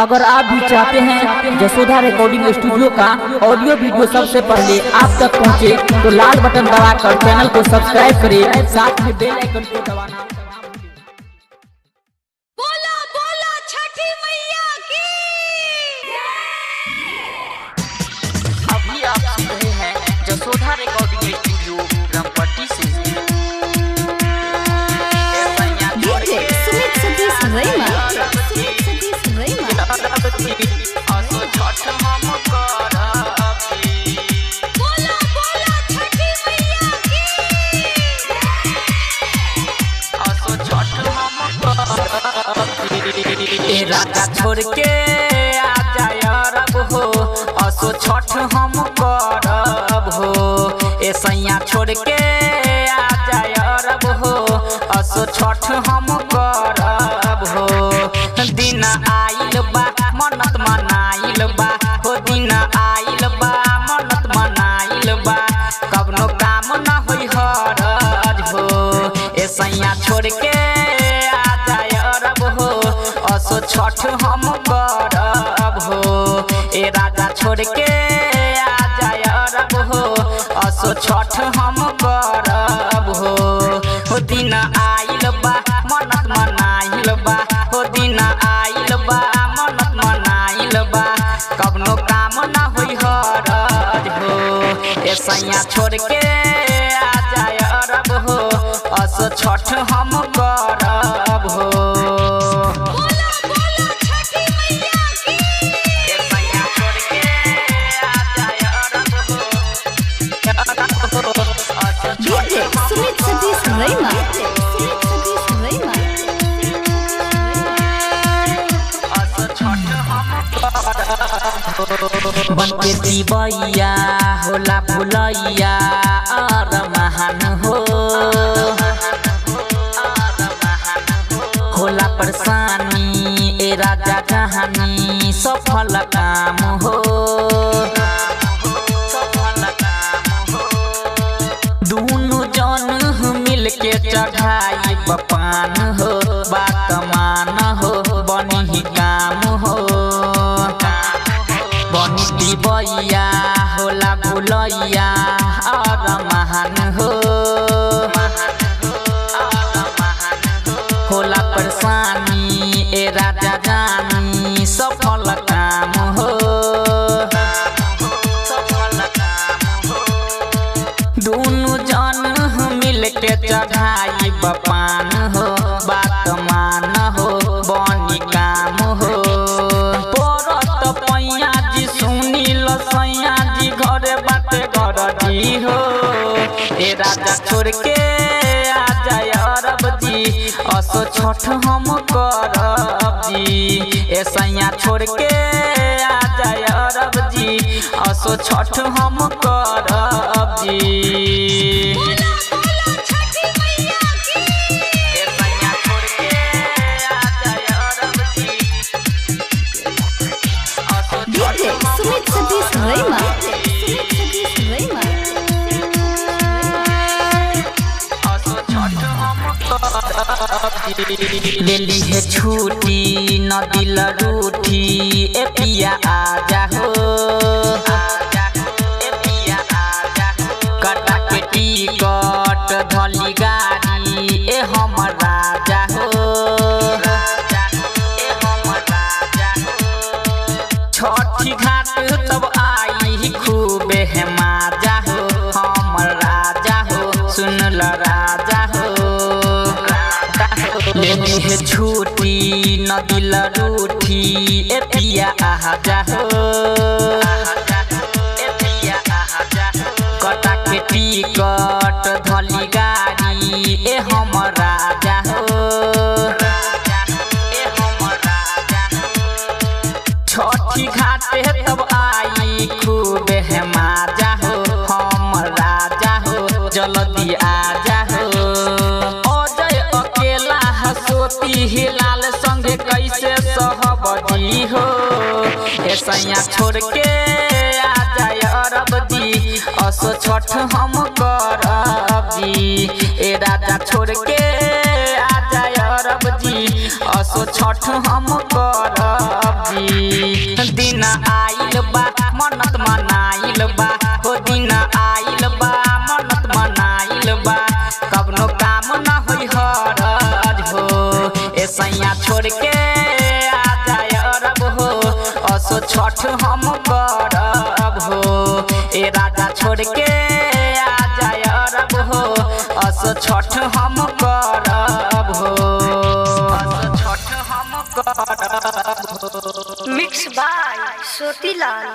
अगर आप भी चाहते हैं जसोधा रिकॉर्डिंग स्टूडियो का ऑडियो वीडियो सबसे पहले आप तक पहुंचे, तो लाल बटन दबाकर चैनल को सब्सक्राइब करें, साथ में बेल आइकन को दबाना। बोला बोला छठी मैया की। अभी आप सुन रहे हैं जसोधा रिकॉर्डिंग स्टूडियो रामपट्टी से। राजा छोड़ के आ जाय रब हो, असो छठ हम करब हो। ए सैया छोड़ के आ जाय रब हो, असो छठ हम करब हो। दिन आइल बा मन्नत मनाइल बा हो, दिन आइल बा मन्नत मनाइल बा, कवनो काम ना होई हरज हो। ए सैया छोड़ के आ जाय रब हो, असो छठ हम करब हो। ए राजा छोड़ के आ जाय रब हो, असो छठ हम करब हो। दिन आइल बा मन्नत मनाइल बा हो, दिन आइल बा मन्नत मनाइल बा, कवनो काम ना होई हरज हो। ए सैया छोड़ के आ जाय रब हो, असो छठ हम करब हो। बनके दिवैया होला भुलैया और महान हो, होला परेशानी ए राजा कहानी सफल काम हो। दोनों जन मिल के चढ़ाई बपान हो, बात मान हो बनी काम हो। बनी दिवैया होला भुलैया और महान हो, होला परेशानी ए राजा जानी सफल काम हो। दोनों जन मिल के चढ़ाई बपान हो, बात मान हो बनी काम हो। परत पैया जी सुनील सैया जी घरे बाटे घर जी हो। ए राजा छोड़ के आ जाय रब जी, असो छठ हम करब जी। ए सैया छोड़ के आ जाय रब जी, असो छठ हम करब जी। लेली है छूटी न दिल रूठी, ए पिया आजा हो, कटा के टिकट धली गाड़ी ए हमर राजा हो। छठी घाट तब आई खूबे है माजा हो, हमर राजा हो सुनल राजा हो। लेनी है छूटी न दिल रूठी, ए पिया आजा हो, कटा के टिकट धली गाड़ी ए हमर राजा हो। छठी घाटे तब आई खूबे है माजा हो, हमर राजा हो जल्दी आजा हो। अजय अकेला हसोती हिलाल संगे कैसे सहबदी हो। ए सैया छोड़ के आ जाय रब जी, असो छठ हम करब जी। ए राजा छोड़ के आ जाय रब जी, असो छठ हम करब जी। आइल बा कबनो काम न होई हरज हो ए सैया छोड़ के आ जाय अरब हो असो छठ हम करब हो ए राजा छोड़ के आ जाय अरब हो असो छठ हम करब हो असो छठ हम करब हो मिक्स बाय सोतीलाल।